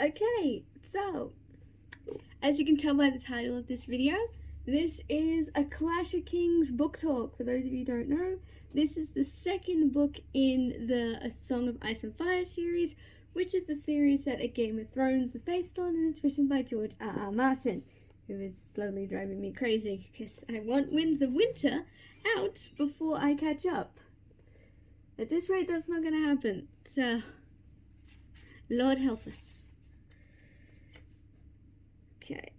Okay, so as you can tell by the title of this video, this is a Clash of Kings book talk. For those of you who don't know, this is the second book in the A Song of Ice and Fire series, which is the series that A Game of Thrones was based on, and it's written by George R.R. Martin, who is slowly driving me crazy because I want Winds of Winter out before I catch up. At this rate, that's not going to happen, so Lord help us. Okay.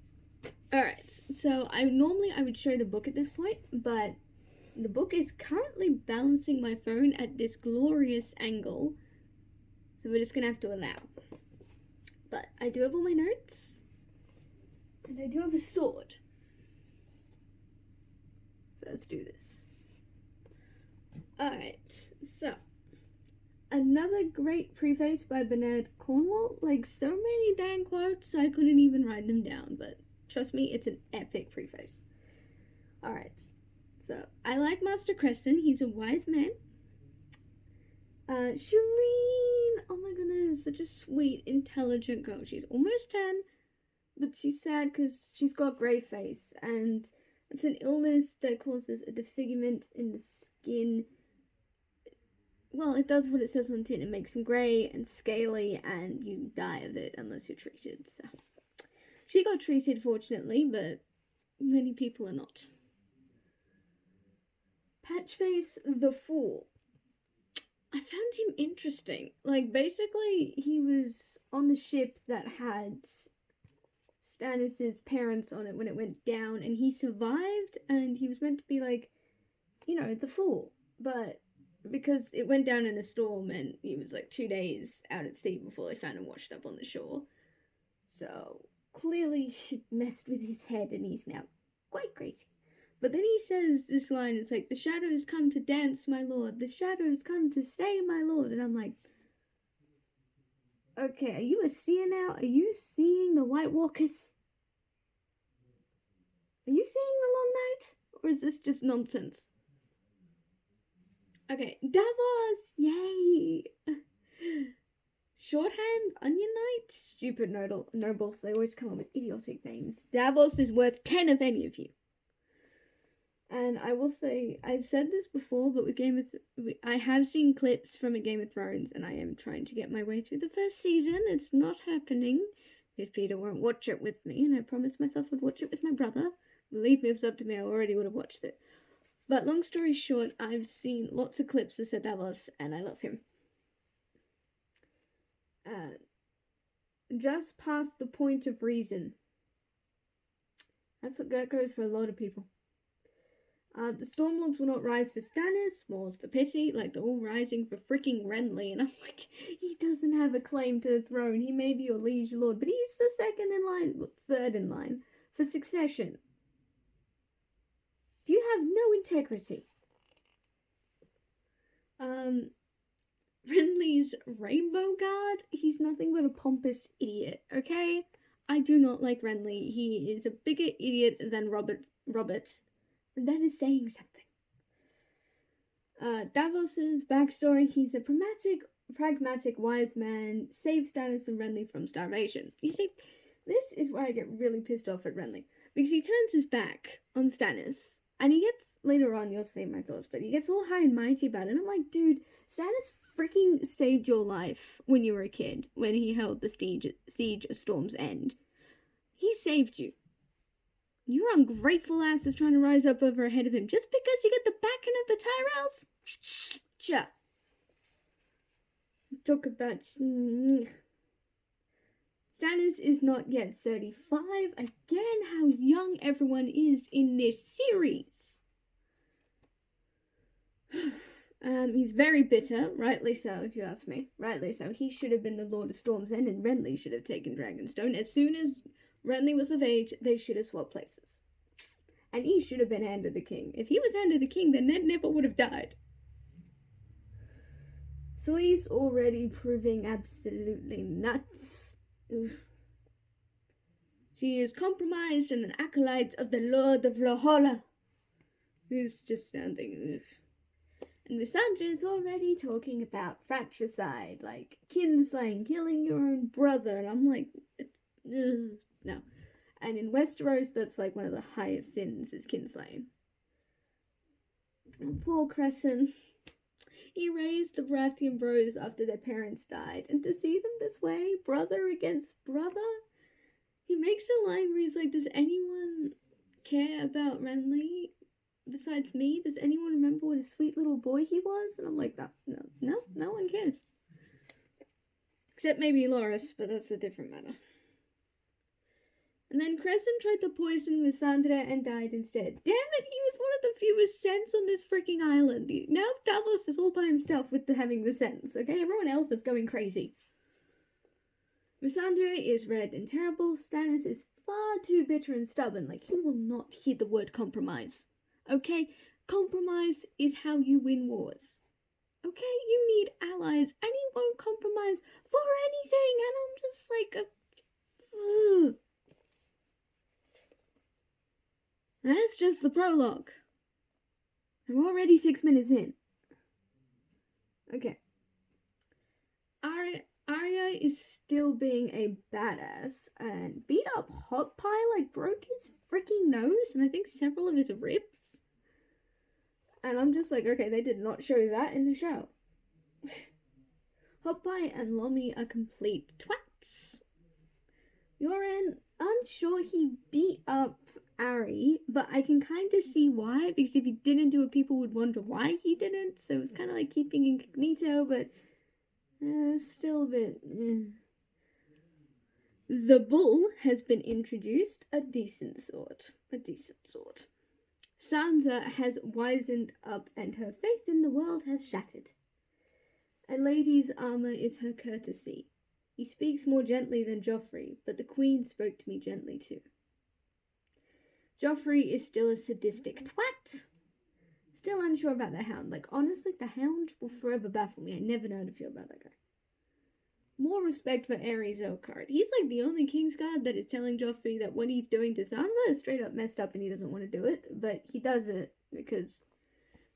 Alright, so I would show the book at this point, but the book is currently balancing my phone at this glorious angle, so we're just gonna have to allow. But I do have all my notes, and I do have a sword. So let's do this. Alright, so another great preface by Bernard Cornwall. Like, so many dang quotes, I couldn't even write them down, but trust me, it's an epic preface. Alright, so I like Master Crescent. He's a wise man. Shireen, oh my goodness, such a sweet, intelligent girl. She's almost 10, but she's sad because she's got grey face, and it's an illness that causes a disfigurement in the skin. Well, it does what it says on the tin. It makes them grey and scaly, and you die of it unless you're treated. So she got treated, fortunately, but many people are not. Patchface the Fool. I found him interesting. Like, basically, he was on the ship that had Stannis' parents on it when it went down, and he survived, and he was meant to be, like, you know, the fool. But because it went down in a storm, and he was, like, 2 days out at sea before they found him washed up on the shore. So, clearly he messed with his head, and he's now quite crazy. But then he says this line, it's like, the shadows come to dance, my lord. The shadows come to stay, my lord. And I'm like, okay, are you a seer now? Are you seeing the White Walkers? Are you seeing the Long Night? Or is this just nonsense? Okay, Davos! Yay! Shorthand, Onion Knight? Stupid nobles, they always come up with idiotic names. Davos is worth 10 of any of you. And I will say, I've said this before, but with I have seen clips from A Game of Thrones, and I am trying to get my way through the first season. It's not happening, if Peter won't watch it with me, and I promised myself I'd watch it with my brother. Believe me, if it's up to me, I already would have watched it. But long story short, I've seen lots of clips of Sir Davos, and I love him. Just past the point of reason. That goes for a lot of people. The Stormlords will not rise for Stannis, more's the pity, like they're all rising for freaking Renly, and I'm like, he doesn't have a claim to the throne, he may be your liege lord, but he's the third in line, for succession. You have no integrity. Renly's Rainbow Guard, he's nothing but a pompous idiot, okay? I do not like Renly, he is a bigger idiot than Robert. And that is saying something. Davos's backstory, he's a pragmatic wise man, saves Stannis and Renly from starvation. You see, this is where I get really pissed off at Renly, because he turns his back on Stannis, and he gets, later on you'll see my thoughts, but he gets all high and mighty about it, and I'm like, dude, Stannis freaking saved your life when you were a kid, when he held the siege of Storm's End. He saved you. Your ungrateful ass is trying to rise up over ahead of him just because you get the backing of the Tyrells? Cha. Talk about... Stannis is not yet 35. Again, how young everyone is in this series. He's very bitter, rightly so, if you ask me. Rightly so. He should have been the Lord of Storm's End, and Renly should have taken Dragonstone. As soon as Renly was of age, they should have swapped places. And he should have been Hand of the King. If he was Hand of the King, then Ned never would have died. Selyse already proving absolutely nuts. Oof. She is compromised and an acolyte of the Lord of Valhalla. Who's just sounding... Oof. And Lysandra is already talking about fratricide, like kinslaying, killing your own brother. And I'm like, no. And in Westeros, that's like one of the highest sins is kinslaying. Oh, poor Crescent. He raised the Baratheon bros after their parents died, and to see them this way, brother against brother, he makes a line where he's like, does anyone care about Renly besides me? Does anyone remember what a sweet little boy he was? And I'm like, no one cares. Except maybe Loras, but that's a different matter. And then Crescent tried to poison Lysandra and died instead. Damn it, he was one of the fewest Scents on this freaking island. Now Davos is all by himself with having the Scents, okay? Everyone else is going crazy. Lysandra is red and terrible. Stannis is far too bitter and stubborn. Like, he will not hear the word compromise. Okay? Compromise is how you win wars. Okay? You need allies, and he won't compromise for anything. And I'm just like, ugh. That's just the prologue. I'm already 6 minutes in. Okay. Arya is still being a badass and beat up Hot Pie, like broke his freaking nose and I think several of his ribs. And I'm just like, okay, they did not show that in the show. Hot Pie and Lomi are complete twats. Yoren, unsure he beat up Ari, but I can kind of see why, because if he didn't do it, people would wonder why he didn't, so it's kind of like keeping incognito, but still a bit... The bull has been introduced, a decent sort. Sansa has wizened up and her faith in the world has shattered. A lady's armour is her courtesy. He speaks more gently than Joffrey, but the Queen spoke to me gently too. Joffrey is still a sadistic twat. Still unsure about the Hound. Like, honestly, the Hound will forever baffle me. I never know how to feel about that guy. More respect for Aerys Oakheart. He's like the only Kingsguard that is telling Joffrey that what he's doing to Sansa is straight up messed up and he doesn't want to do it, but he does it because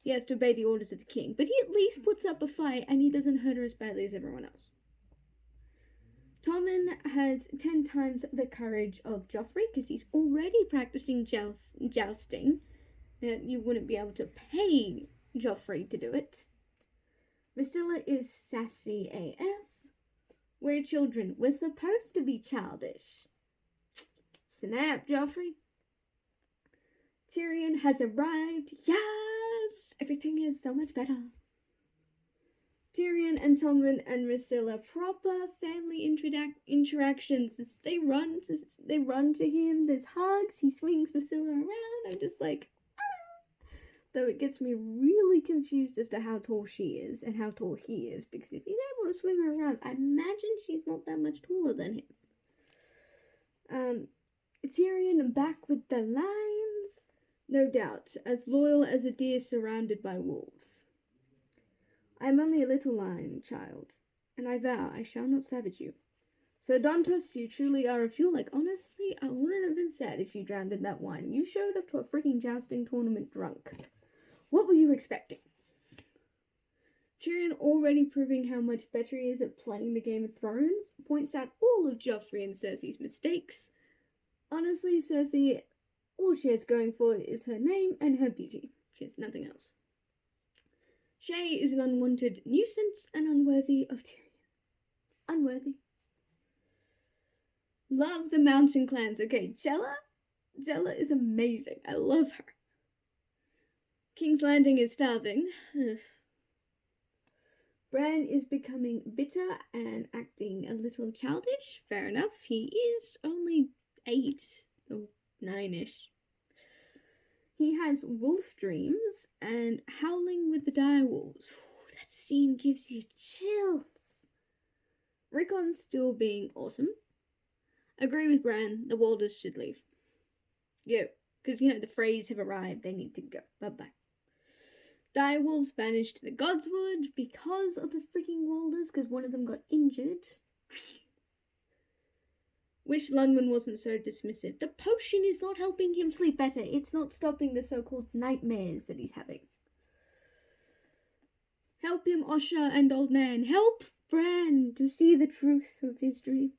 he has to obey the orders of the king. But he at least puts up a fight and he doesn't hurt her as badly as everyone else. Tommen has 10 times the courage of Joffrey because he's already practicing jousting. You wouldn't be able to pay Joffrey to do it. Mystilla is sassy AF. We're children. We're supposed to be childish. Snap, Joffrey. Tyrion has arrived. Yes! Everything is so much better. Tyrion and Tommen and Mystilla, proper family interactions. They run to him. There's hugs. He swings Mystilla around. I'm just like, Though it gets me really confused as to how tall she is and how tall he is, because if he's able to swing her around, I imagine she's not that much taller than him. Tyrion back with the lines, no doubt, as loyal as a deer surrounded by wolves. I am only a little lion, child, and I vow I shall not savage you. Sir Dantas, you truly are a fuel. Like, honestly, I wouldn't have been sad if you drowned in that wine. You showed up to a freaking jousting tournament drunk. What were you expecting? Tyrion, already proving how much better he is at playing the Game of Thrones, points out all of Joffrey and Cersei's mistakes. Honestly, Cersei, all she has going for is her name and her beauty. She has nothing else. Shae is an unwanted nuisance and unworthy of Tyrion. Unworthy. Love the mountain clans. Okay, Jella is amazing. I love her. King's Landing is starving. Ugh. Bran is becoming bitter and acting a little childish. Fair enough. He is only 8 or 9-ish. He has wolf dreams and howling with the direwolves. That scene gives you chills. Rickon's still being awesome. Agree with Bran. The Walders should leave. Yo, because, the Freys have arrived. They need to go. Bye-bye. Direwolves banished to the Godswood because of the freaking Walders, because one of them got injured. Wish Lunman wasn't so dismissive. The potion is not helping him sleep better. It's not stopping the so-called nightmares that he's having. Help him, Osha and Old Man. Help Bran to see the truth of his dreams.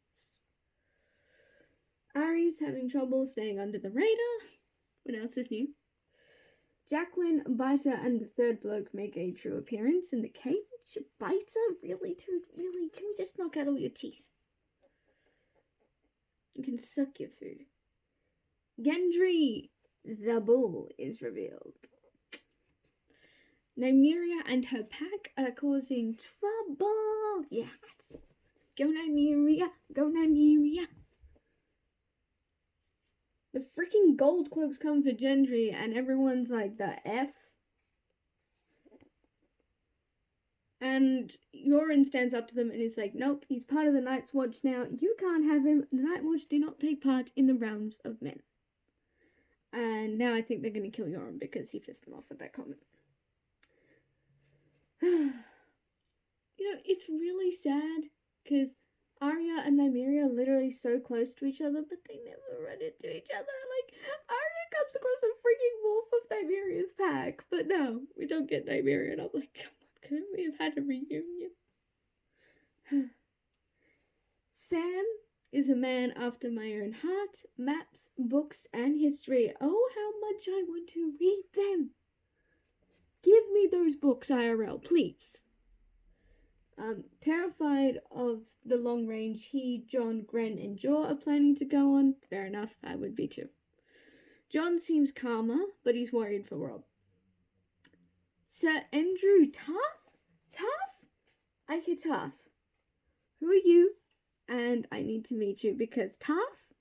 Ari's having trouble staying under the radar. What else is new? Jacqueline, Biter, and the third bloke make a true appearance in the cage. Biter? Really, dude? Really? Can we just knock out all your teeth? You can suck your food. Gendry, the bull, is revealed. Nymeria and her pack are causing trouble. Yes. Go Nymeria. Go Nymeria. The freaking gold cloaks come for Gendry and everyone's like, the F? And Yoren stands up to them and is like, nope, he's part of the Night's Watch now. You can't have him. The Night Watch do not take part in the realms of men. And now I think they're going to kill Yoren because he pissed them off with that comment. You know, it's really sad because Arya and Nymeria are literally so close to each other, but they never run into each other. Like, Arya comes across a freaking wolf of Nymeria's pack, but no, we don't get Nymeria, and I'm like, come on, couldn't we have had a reunion? Sam is a man after my own heart. Maps, books, and history. Oh, how much I want to read them. Give me those books, IRL, please. Terrified of the long range he, Jon, Gren, and Jor are planning to go on. Fair enough, I would be too. Jon seems calmer, but he's worried for Robb. Sir Andrew Tarth? Tarth? I hear Tarth. Who are you? And I need to meet you because Tarth?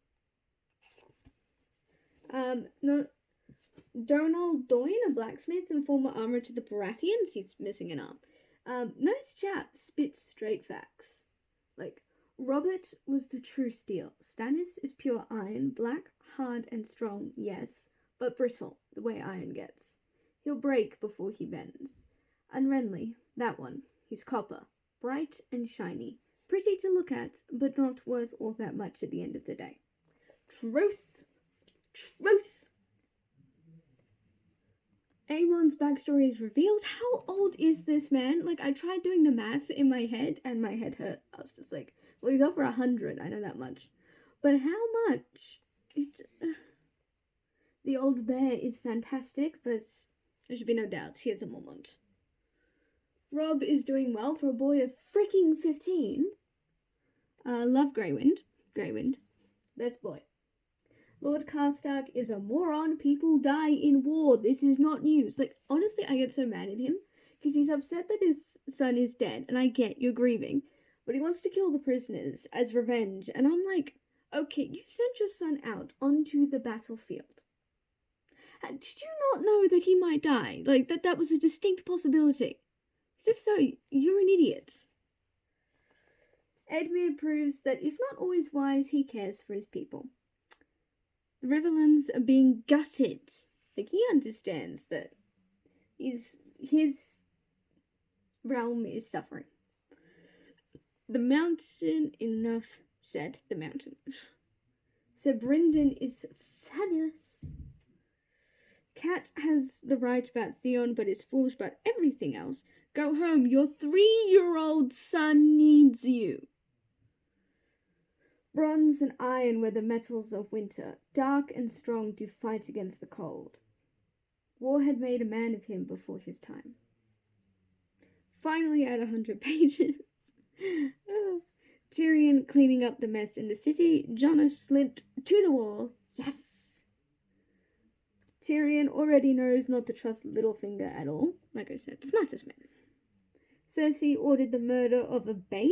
No. Donald Doyne, a blacksmith and former armourer to the Baratheons. He's missing an arm. Nice chap, spits straight facts. Like, Robert was the true steel. Stannis is pure iron, black, hard, and strong, yes, but brittle, the way iron gets. He'll break before he bends. And Renly, that one, he's copper, bright and shiny, pretty to look at, but not worth all that much at the end of the day. Truth! Truth! Aemon's backstory is revealed. How old is this man? Like, I tried doing the math in my head, and my head hurt. I was just like, well, he's over 100, I know that much. But how much? The old bear is fantastic, but there should be no doubts, he is a Mormont. Robb is doing well for a boy of freaking 15. Love Greywind. Greywind. Best boy. Lord Karstark is a moron. People die in war. This is not news. Like, honestly, I get so mad at him because he's upset that his son is dead, and I get you're grieving, but he wants to kill the prisoners as revenge, and I'm like, okay, you sent your son out onto the battlefield. Did you not know that he might die? Like, that was a distinct possibility. Because if so, you're an idiot. Edmure proves that if not always wise, he cares for his people. The Riverlands are being gutted. Like, he understands that his realm is suffering. The mountain, enough said, the mountain. Sir Brynden is fabulous. Cat has the right about Theon, but is foolish about everything else. Go home, your 3-year-old son needs you. Bronze and iron were the metals of winter. Dark and strong to fight against the cold. War had made a man of him before his time. Finally at 100 pages. Tyrion cleaning up the mess in the city. Jon slipped to the wall. Yes! Tyrion already knows not to trust Littlefinger at all. Like I said, smartest man. Cersei ordered the murder of a babe.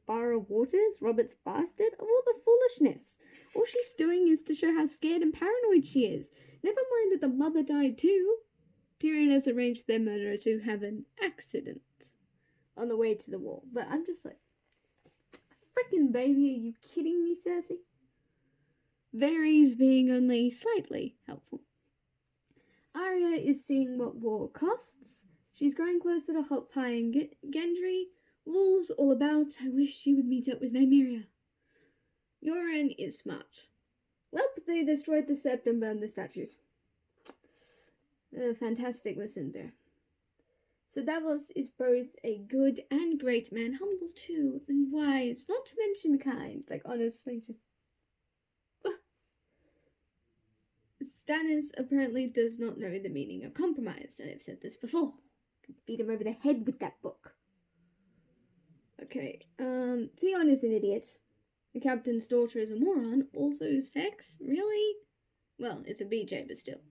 Barra Waters, Robert's bastard, of all the foolishness. All she's doing is to show how scared and paranoid she is. Never mind that the mother died too. Tyrion has arranged their murderer to have an accident on the way to the wall. But I'm just like, freaking baby, are you kidding me, Cersei? Varys being only slightly helpful. Arya is seeing what war costs. She's growing closer to Hot Pie and Gendry. Wolves all about. I wish you would meet up with Nymeria. Yoren is smart. Well, they destroyed the sept and burned the statues. Fantastic listen there. So Davos is both a good and great man, humble too, and wise, not to mention kind. Like, honestly, just... Stannis apparently does not know the meaning of compromise. I've said this before. Beat him over the head with that book. Okay, Theon is an idiot. The captain's daughter is a moron. Also sex? Really? Well, it's a BJ, but still.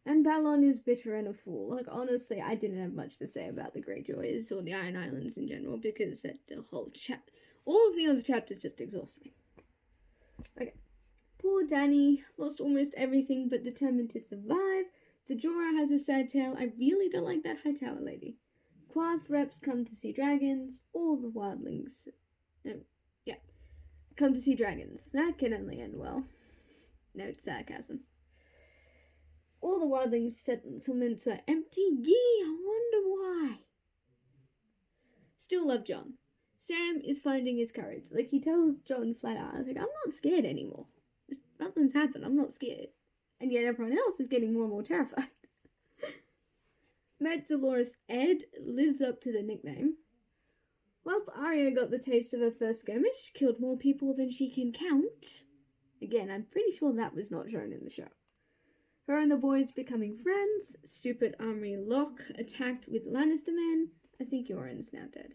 And Balon is bitter and a fool. Like, honestly, I didn't have much to say about the Greyjoys or the Iron Islands in general because the whole all of Theon's chapters just exhaust me. Okay. Poor Dany lost almost everything but determined to survive. Jorah has a sad tale. I really don't like that Hightower lady. Quath reps come to see dragons. All the wildlings... come to see dragons. That can only end well. Note sarcasm. All the wildlings settlements are empty. Gee, I wonder why. Still love Jon. Sam is finding his courage. Like, he tells Jon flat out, like, I'm not scared anymore. Nothing's happened. I'm not scared. And yet everyone else is getting more and more terrified. Met Dolores Ed lives up to the nickname. Well, Arya got the taste of her first skirmish, killed more people than she can count. Again, I'm pretty sure that was not shown in the show. Her and the boys becoming friends. Stupid Armory Locke attacked with Lannister men. I think Yoren's now dead.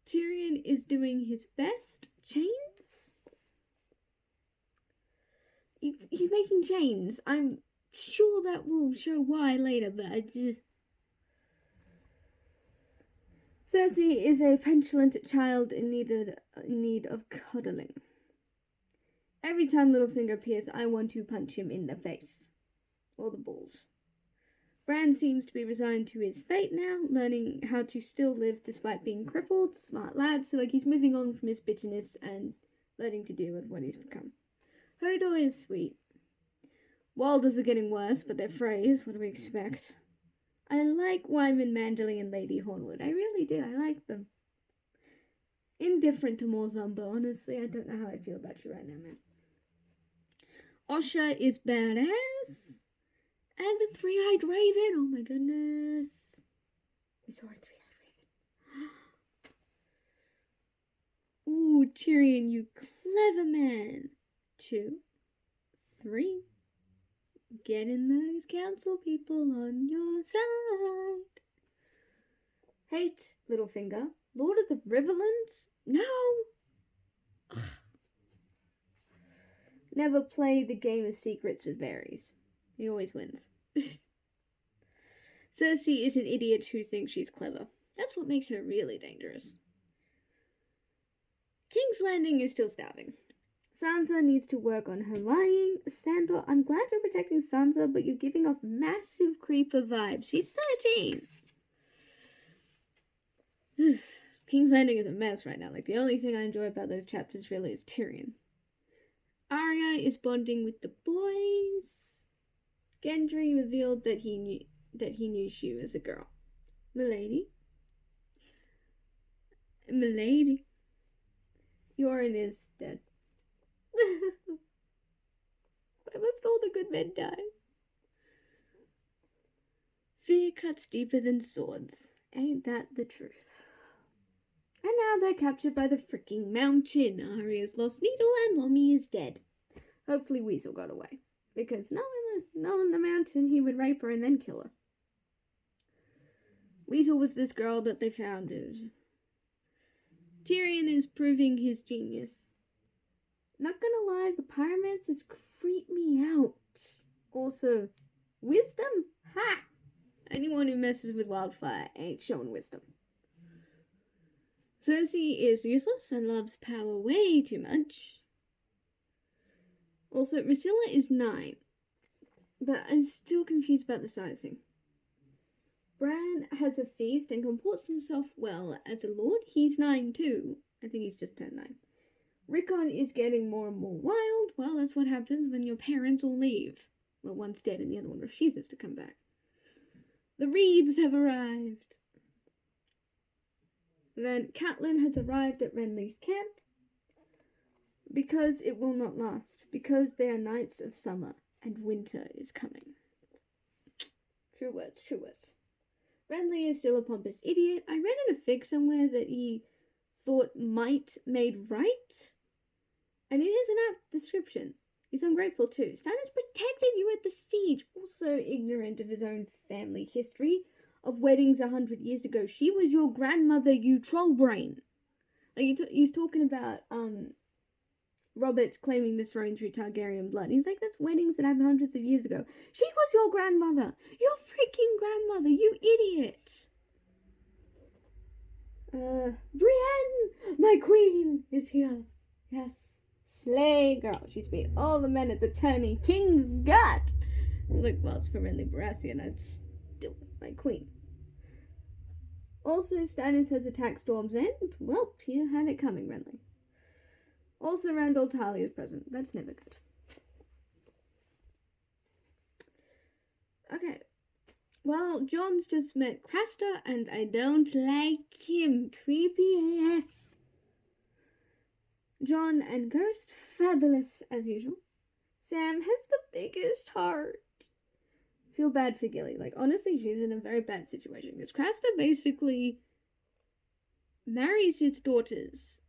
Tyrion is doing his best. Chains? He's making chains. I'm sure that will show why later, but I just... Cersei is a petulant child in need of cuddling. Every time Littlefinger appears, I want to punch him in the face. Or the balls. Bran seems to be resigned to his fate now, learning how to still live despite being crippled. Smart lad, so like he's moving on from his bitterness and learning to deal with what he's become. Hodor is sweet. Wilders are getting worse, but they're Freys. What do we expect? I like Wyman Manderley and Lady Hornwood. I really do. I like them. Indifferent to more Zombo. Honestly, I don't know how I feel about you right now, man. Osha is badass. And the three-eyed raven. Oh my goodness. We saw a three-eyed raven. Ooh, Tyrion, you clever man. 2, 3. Getting those council people on your side. Hate Littlefinger. Lord of the Riverlands? No! Ugh. Never play the game of secrets with Varys. He always wins. Cersei is an idiot who thinks she's clever. That's what makes her really dangerous. King's Landing is still starving. Sansa needs to work on her lying. Sandor, I'm glad you're protecting Sansa, but you're giving off massive creeper vibes. She's 13. King's Landing is a mess right now. Like, the only thing I enjoy about those chapters really is Tyrion. Arya is bonding with the boys. Gendry revealed that he knew she was a girl. Milady. Yoren is dead. Why must all the good men die? Fear cuts deeper than swords. Ain't that the truth? And now they're captured by the freaking mountain. Arya's lost needle and Lomi is dead. Hopefully Weasel got away. Because no in the mountain he would rape her and then kill her. Weasel was this girl that they found. Tyrion is proving his genius. Not gonna lie, the pyromancers creep me out. Also, wisdom? Ha! Anyone who messes with wildfire ain't showing wisdom. Cersei is useless and loves power way too much. Also, Priscilla is 9. But I'm still confused about the sizing. Bran has a feast and comports himself well as a lord. He's 9 too. I think he's just turned 9. Rickon is getting more and more wild. Well, that's what happens when your parents all leave. Well, one's dead and the other one refuses to come back. The Reeds have arrived. Then Catelyn has arrived at Renly's camp. Because it will not last. Because they are nights of summer and winter is coming. True words, true words. Renly is still a pompous idiot. I read in a fic somewhere that he thought might made right, and it is an apt description. He's ungrateful too. Stannis protected you at the siege, also ignorant of his own family history of weddings 100 years ago. She was your grandmother, you troll brain. Like, he's talking about, Robert claiming the throne through Targaryen blood. He's like, that's weddings that happened hundreds of years ago. She was your grandmother. Your freaking grandmother, you idiot. Brienne, my queen, is here. Yes. Slay, girl. She's beat all the men at the tourney. King's gut. Like, well, it's for Renly Baratheon. I'd still my queen. Also, Stannis has attacked Storm's End. Well, you had it coming, Renly. Also, Randall Tarly is present. That's never good. Okay. Well, Jon's just met Craster, and I don't like him. Creepy AF. Jon and Ghost, fabulous as usual. Sam has the biggest heart. Feel bad for Gilly. Like, honestly, she's in a very bad situation. Because Craster basically marries his daughters.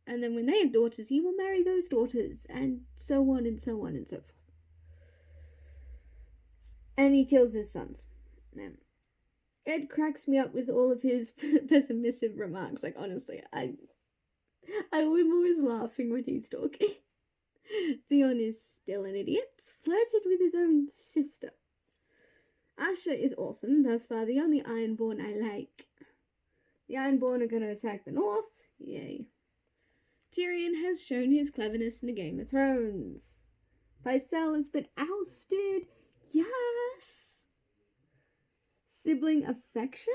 And then when they have daughters, he will marry those daughters. And so on and so on and so forth. And he kills his sons. Man. Ed cracks me up with all of his pessimistic remarks. Like, honestly, I'm always laughing when he's talking. Theon is still an idiot. Flirted with his own sister. Asha is awesome. Thus far, the only Ironborn I like. The Ironborn are going to attack the north. Yay. Tyrion has shown his cleverness in the Game of Thrones. Pycelle has been ousted. Yes. Sibling affection?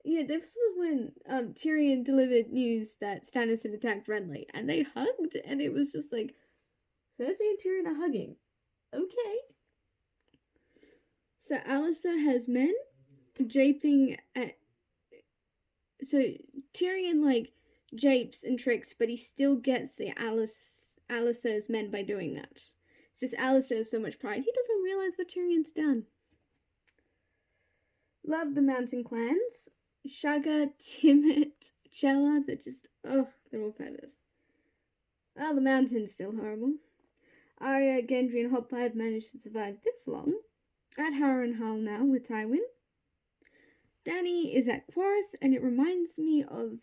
Yeah, this was when Tyrion delivered news that Stannis had attacked Renly, and they hugged, and it was just like, Cersei and Tyrion are hugging. Okay. So Alistair has men japing at... So Tyrion, like, japes and tricks, but he still gets the Alistair's men by doing that. It's just Alistair has so much pride, he doesn't realize what Tyrion's done. Love the mountain clans. Shagga, Timett, Chella, they're just, they're all fabulous. Well, the mountain's still horrible. Arya, Gendry, and Hot Pie have managed to survive this long. At Harrenhal now with Tywin. Dany is at Quarth, and it reminds me of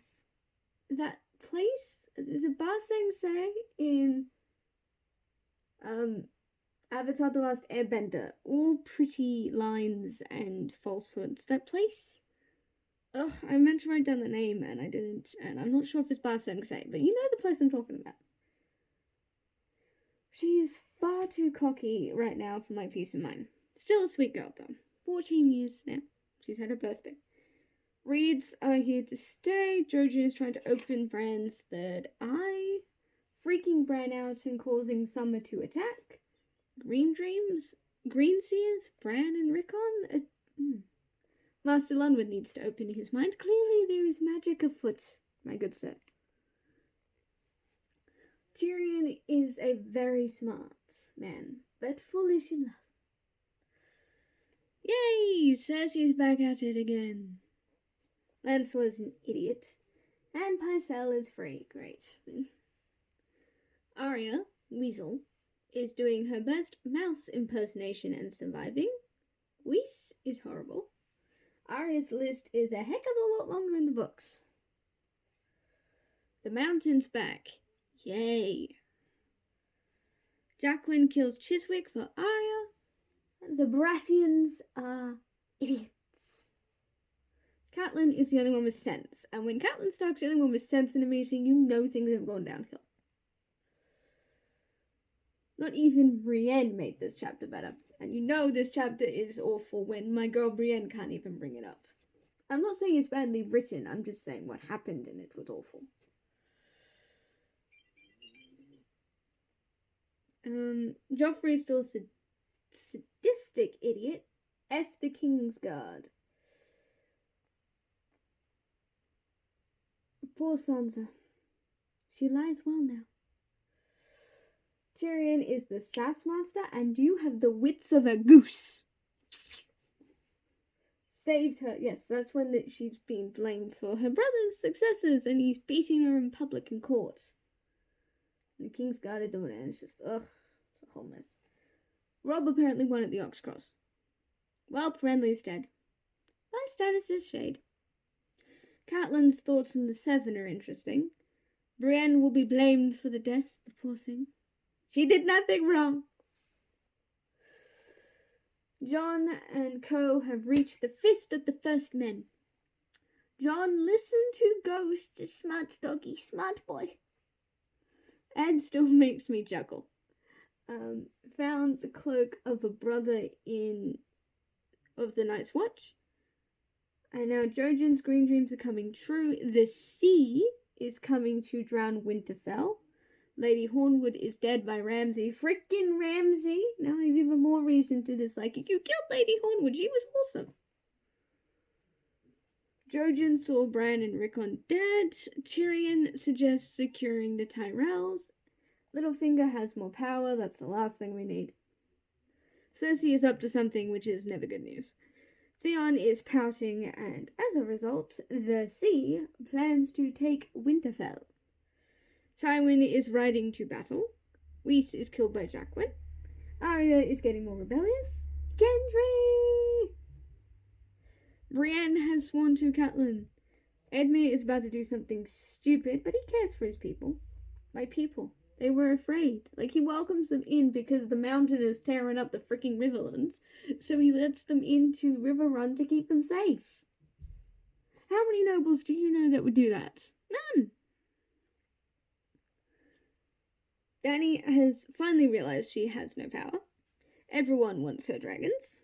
that place. Is it Ba Sing Se in Avatar The Last Airbender? All pretty lines and falsehoods. That place? Ugh, I meant to write down the name and I didn't, and I'm not sure if it's Ba Sing Se, but you know the place I'm talking about. She is far too cocky right now for my peace of mind. Still a sweet girl, though. 14 years now. She's had her birthday. Reeds are here to stay. Jojen is trying to open Bran's third eye. Freaking Bran out and causing Summer to attack. Green Dreams. Green Seers. Bran and Rickon. Master Lunwood needs to open his mind. Clearly there is magic afoot, my good sir. Tyrion is a very smart man, but foolish in love. Yay! Cersei's back at it again. Lancel is an idiot. And Pycelle is free. Great. Arya, Weasel, is doing her best mouse impersonation and surviving. Weiss is horrible. Arya's list is a heck of a lot longer in the books. The mountain's back. Yay. Jaqen kills Chiswick for Arya. The Baratheons are idiots. Catelyn is the only one with sense. And when Catelyn Stark's the only one with sense in a meeting, you know things have gone downhill. Not even Brienne made this chapter better. And you know this chapter is awful when my girl Brienne can't even bring it up. I'm not saying it's badly written, I'm just saying what happened in it was awful. Joffrey's still a sadistic idiot. F the Kingsguard. Poor Sansa. She lies well now. Tyrion is the sass master, and you have the wits of a goose. saved her. Yes, that's when she's been blamed for her brother's successes, and he's beating her in public in court. And the King's Guard doing it, and it's just, ugh, it's a whole mess. Rob apparently won at the Ox Cross. Well, Renly's dead. By Stannis' shade. Catelyn's thoughts on the Seven are interesting. Brienne will be blamed for the death, the poor thing. She did nothing wrong. Jon and co have reached the Fist of the First Men. Jon, listen to Ghost, smart doggy, smart boy. Ed still makes me chuckle. Found the cloak of a brother of the Night's Watch. And now Jojen's green dreams are coming true. The sea is coming to drown Winterfell. Lady Hornwood is dead by Ramsay. Frickin' Ramsay! Now I have even more reason to dislike it. You killed Lady Hornwood. She was awesome. Jojen saw Bran and Rickon dead. Tyrion suggests securing the Tyrells. Littlefinger has more power. That's the last thing we need. Cersei is up to something, which is never good news. Theon is pouting, and as a result, the sea plans to take Winterfell. Tywin is riding to battle. Rhys is killed by Jaqen. Arya is getting more rebellious. Gendry! Brienne has sworn to Catelyn. Edmure is about to do something stupid, but he cares for his people. My people. They were afraid. Like, he welcomes them in because the mountain is tearing up the freaking riverlands, so he lets them into Riverrun to keep them safe. How many nobles do you know that would do that? None! Dany has finally realized she has no power. Everyone wants her dragons.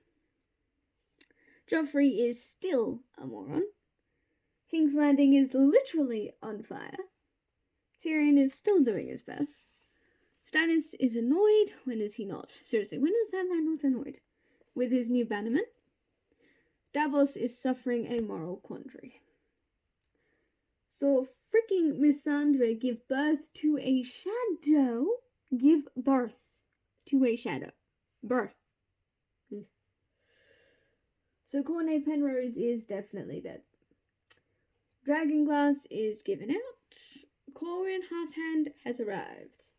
Joffrey is still a moron. King's Landing is literally on fire. Tyrion is still doing his best. Stannis is annoyed. When is he not? Seriously, when is that man not annoyed? With his new bannerman. Davos is suffering a moral quandary. So freaking Missandre give birth to a shadow. Give birth to a shadow. Birth. So Cornay Penrose is definitely dead. Dragonglass is given out. Corwin Halfhand has arrived.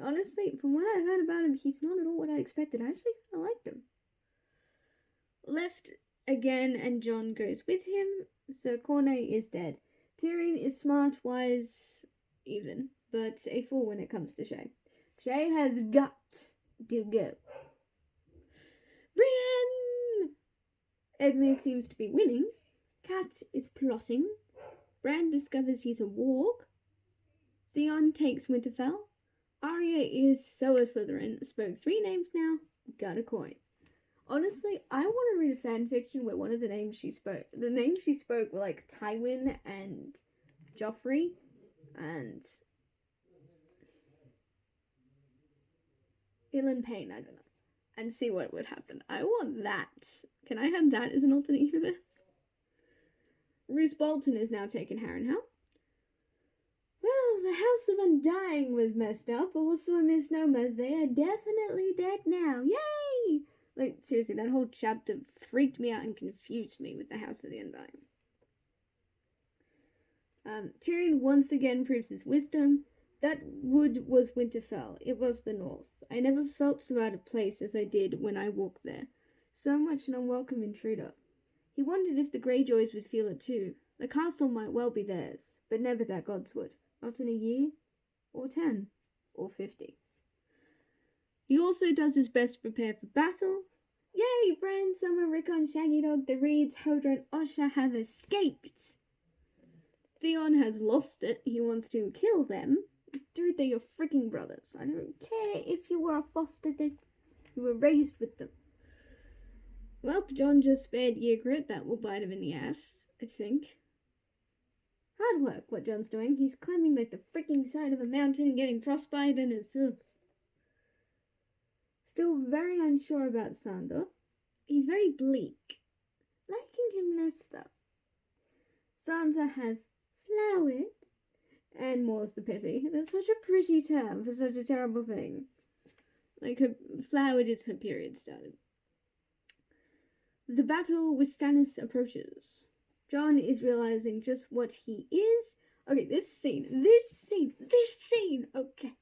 Honestly, from what I heard about him, he's not at all what I expected. I actually kind of liked him. Left again, and Jon goes with him. So Cornay is dead. Tyrion is smart, wise, even, but a fool when it comes to Shae. Shae has got to go. Brienne! Edmure seems to be winning. Cat is plotting. Bran discovers he's a warg. Theon takes Winterfell. Arya is so a Slytherin. Spoke 3 names now. Got a coin. Honestly, I want to read a fanfiction where one of the names she spoke were like Tywin and Joffrey and Ilan Payne, I don't know. And see what would happen. I want that. Can I have that as an alternate universe? Roose Bolton is now taking Harrenhal. Well, the House of Undying was messed up. Also a misnomer, as they are definitely dead now. Yay! Like, seriously, that whole chapter freaked me out and confused me with the House of the Undying. Tyrion once again proves his wisdom. That wood was Winterfell. It was the North. I never felt so out of place as I did when I walked there. So much an unwelcome intruder. He wondered if the Greyjoys would feel it too. The castle might well be theirs, but never that gods would. Not in a year, or 10, or 50. He also does his best to prepare for battle. Yay! Bran, Summer, Rickon, Shaggy Dog, the Reeds, Hodor, and Osha have escaped. Theon has lost it. He wants to kill them. Dude, they're your freaking brothers. I don't care if you were a foster kid. You were raised with them. Well, Jon just spared Ygritte. That will bite him in the ass, I think. Hard work, what Jon's doing. He's climbing like the freaking side of a mountain and getting frostbite and it's... Still very unsure about Sandor. He's very bleak. Liking him less, though. Sansa has flowered. And more's the pity. That's such a pretty term for such a terrible thing. Like, her flowered is her period started. The battle with Stannis approaches. Jon is realizing just what he is. Okay, this scene, okay.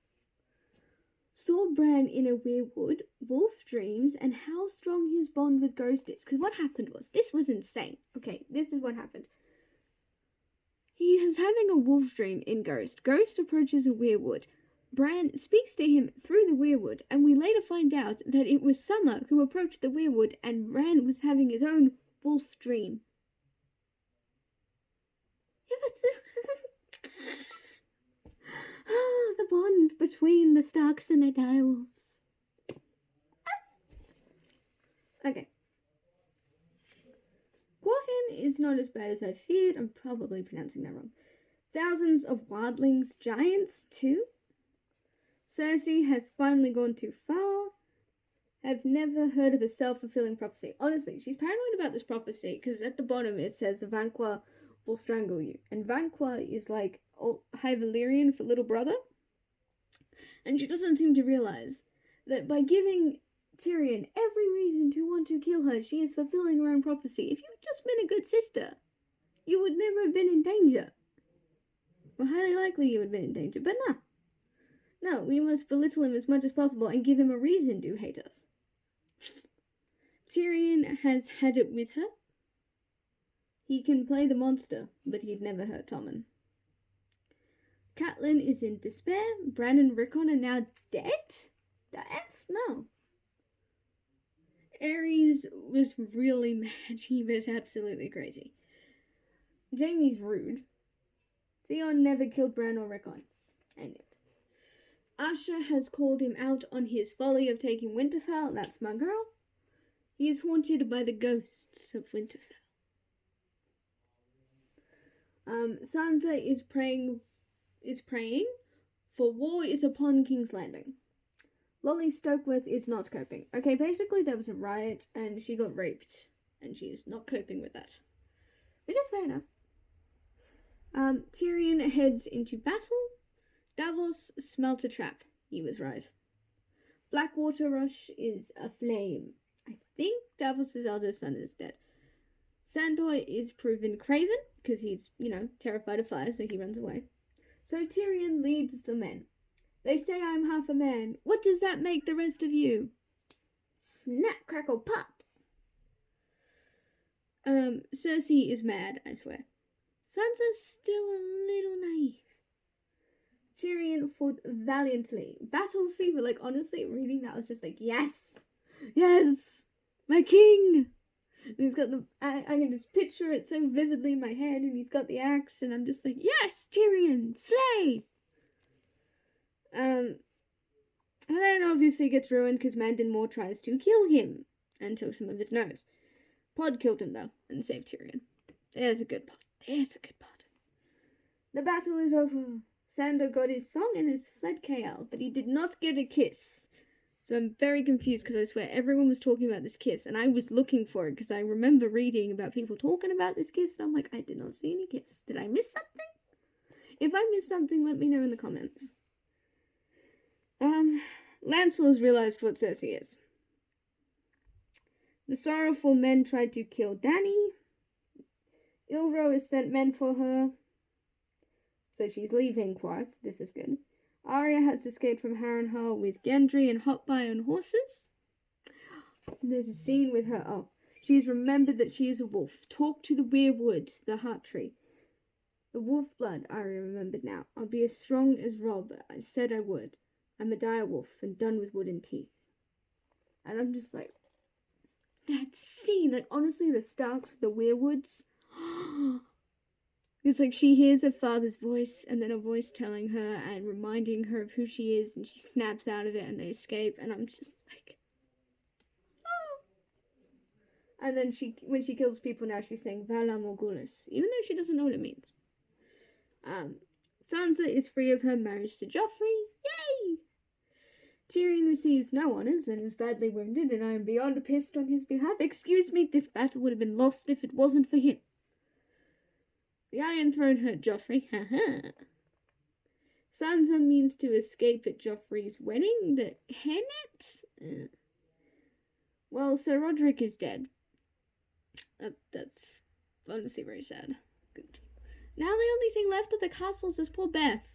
Saw Bran in a weirwood, wolf dreams, and how strong his bond with Ghost is. Because what happened was, this was insane. Okay, this is what happened. He is having a wolf dream in Ghost. Ghost approaches a weirwood. Bran speaks to him through the weirwood, and we later find out that it was Summer who approached the weirwood, and Bran was having his own wolf dream. The bond between the Starks and the direwolves. Okay. Quahan is not as bad as I feared. I'm probably pronouncing that wrong. Thousands of wildlings, giants too. Cersei has finally gone too far. Have never heard of a self-fulfilling prophecy. Honestly, she's paranoid about this prophecy because at the bottom it says the Vanqua will strangle you. And Vanqua is like High Valyrian for little brother. And she doesn't seem to realize that by giving Tyrion every reason to want to kill her, she is fulfilling her own prophecy. If you had just been a good sister, you would never have been in danger. Well, highly likely you would have been in danger, but no. No, we must belittle him as much as possible and give him a reason to hate us. Tyrion has had it with her. He can play the monster, but he'd never hurt Tommen. Catelyn is in despair. Bran and Rickon are now dead? The F? No. Aerys was really mad. He was absolutely crazy. Jaime's rude. Theon never killed Bran or Rickon. I knew it. Asha has called him out on his folly of taking Winterfell. That's my girl. He is haunted by the ghosts of Winterfell. Sansa is praying for war is upon King's Landing. Lolly Stokeworth is not coping. Okay, basically there was a riot and she got raped. And she is not coping with that. Which is fair enough. Tyrion heads into battle. Davos smelt a trap. He was right. Blackwater Rush is aflame. I think Davos' eldest son is dead. Sandor is proven craven, because he's, terrified of fire, so he runs away. So Tyrion leads the men. They say I'm half a man. What does that make the rest of you? Snap, crackle, pop! Cersei is mad, I swear. Sansa's still a little naive. Tyrion fought valiantly. Battle fever, honestly, reading that, I was just like, yes! Yes! My king! And he's got I can just picture it so vividly in my head, and he's got the axe, and I'm just like, yes, Tyrion, slay! And then obviously gets ruined because Mandon Moore tries to kill him, and took some of his nose. Pod killed him, though, and saved Tyrion. There's a good Pod. There's a good Pod. The battle is over. Sandor got his song and has fled KL, but he did not get a kiss. So I'm very confused because I swear everyone was talking about this kiss, and I was looking for it because I remember reading about people talking about this kiss, and I'm like, I did not see any kiss. Did I miss something? If I missed something, let me know in the comments. Lancel has realized what Cersei is. The sorrowful men tried to kill Dany. Ilro has sent men for her. So she's leaving Quarth. This is good. Arya has escaped from Harrenhal with Gendry and Hotby on horses. There's a scene with her. Oh, she's remembered that she is a wolf. Talk to the weirwood, the heart tree. The wolf blood, Arya remembered now. I'll be as strong as Robb. I said I would. I'm a dire wolf and done with wooden teeth. And I'm just like, that scene, honestly, the Starks with the weirwoods. It's like she hears her father's voice and then a voice telling her and reminding her of who she is, and she snaps out of it and they escape, and I'm just like, oh. And then when she kills people now, she's saying Vala Morgulis, even though she doesn't know what it means. Sansa is free of her marriage to Joffrey. Yay! Tyrion receives no honours and is badly wounded, and I am beyond pissed on his behalf. Excuse me, this battle would have been lost if it wasn't for him. The Iron Throne hurt Joffrey, haha. Sansa means to escape at Joffrey's wedding, but Hennet? Well, Sir Roderick is dead. That's honestly very sad. Good. Now the only thing left of the castles is poor Beth.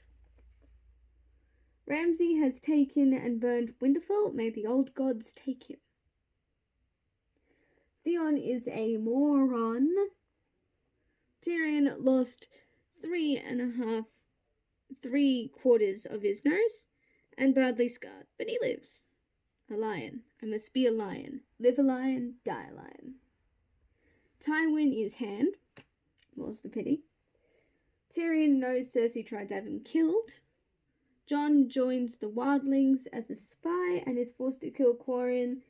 Ramsay has taken and burned Winterfell. May the old gods take him. Theon is a moron. Tyrion lost 3.75 of his nose and badly scarred, but he lives. A lion. I must be a lion. Live a lion, die a lion. Tywin is hand. More's the pity. Tyrion knows Cersei tried to have him killed. Jon joins the wildlings as a spy and is forced to kill Quarian.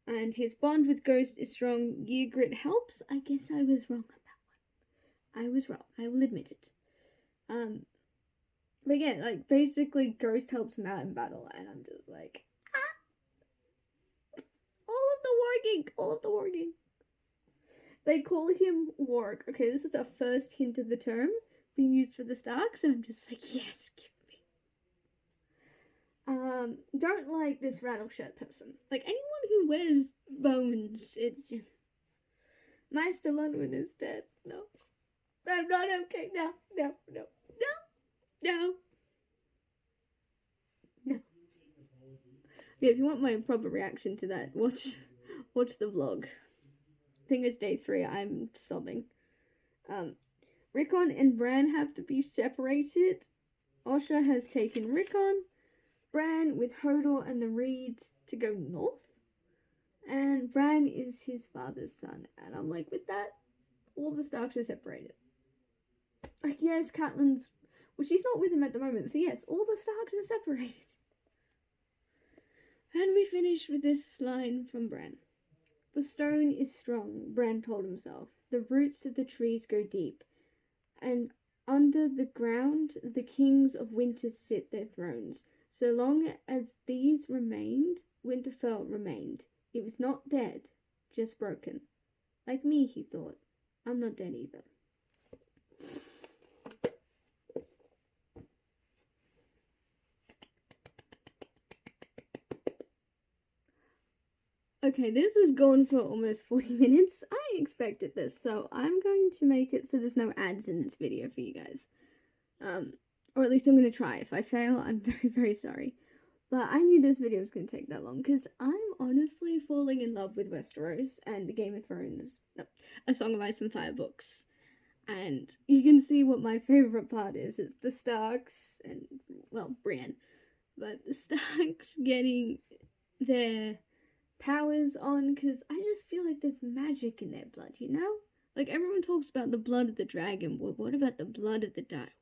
And his bond with Ghost is strong. Ygritte helps. I guess I was wrong on that one. I was wrong. I will admit it. But again, like, basically Ghost helps him out in battle. And I'm just like, All of the warging. They call him Warg. Okay, this is our first hint of the term being used for the Starks. And I'm just like, yes, give me. Don't like this rattle shirt person. Like, anyone who wears bones, it's... Maester Lunwin is dead. No. I'm not okay. No. Yeah, if you want my proper reaction to that, watch the vlog. I think it's day 3. I'm sobbing. Rickon and Bran have to be separated. Osha has taken Rickon. Bran with Hodor and the Reeds to go north. And Bran is his father's son. And I'm like, with that, all the Starks are separated. Like, yes, Catelyn's... Well, she's not with him at the moment. So yes, all the Starks are separated. And we finish with this line from Bran. The stone is strong, Bran told himself. The roots of the trees go deep. And under the ground, the kings of winter sit their thrones. So long as these remained, Winterfell remained. It was not dead, just broken. Like me, he thought. I'm not dead either. Okay, this has gone for almost 40 minutes. I expected this, so I'm going to make it so there's no ads in this video for you guys. Or at least I'm going to try. If I fail, I'm very, very sorry. But I knew this video was going to take that long, because I'm honestly falling in love with Westeros and the Game of Thrones, no, A Song of Ice and Fire books. And you can see what my favourite part is. It's the Starks and, well, Brienne. But the Starks getting their powers on, because I just feel like there's magic in their blood, you know? Like, everyone talks about the blood of the dragon, but what about the blood of the direwolf?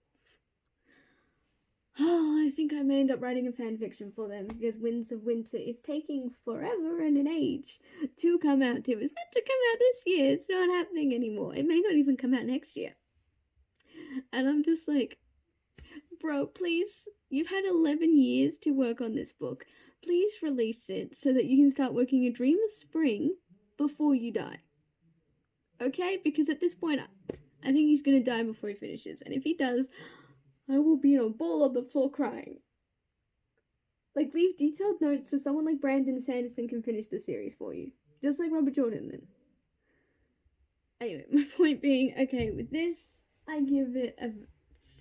Oh, I think I may end up writing a fanfiction for them, because Winds of Winter is taking forever and an age to come out. It was meant to come out this year. It's not happening anymore. It may not even come out next year. And I'm just like, bro, please, you've had 11 years to work on this book. Please release it so that you can start working A Dream of Spring before you die. Okay? Because at this point, I think he's going to die before he finishes. And if he does, I will be in a ball on the floor crying. Like, leave detailed notes so someone like Brandon Sanderson can finish the series for you. Just like Robert Jordan then. Anyway, my point being, okay, with this, I give it a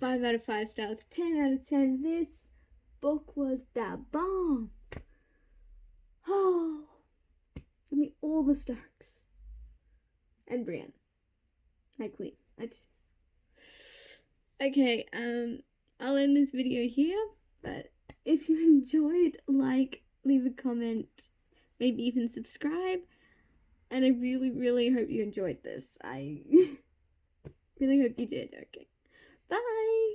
5 out of 5 stars, 10 out of 10. This book was the bomb. Oh, give me all the Starks. And Brienne, my queen. Okay, I'll end this video here, but if you enjoyed, like, leave a comment, maybe even subscribe, and I really, really hope you enjoyed this. I really hope you did. Okay, bye!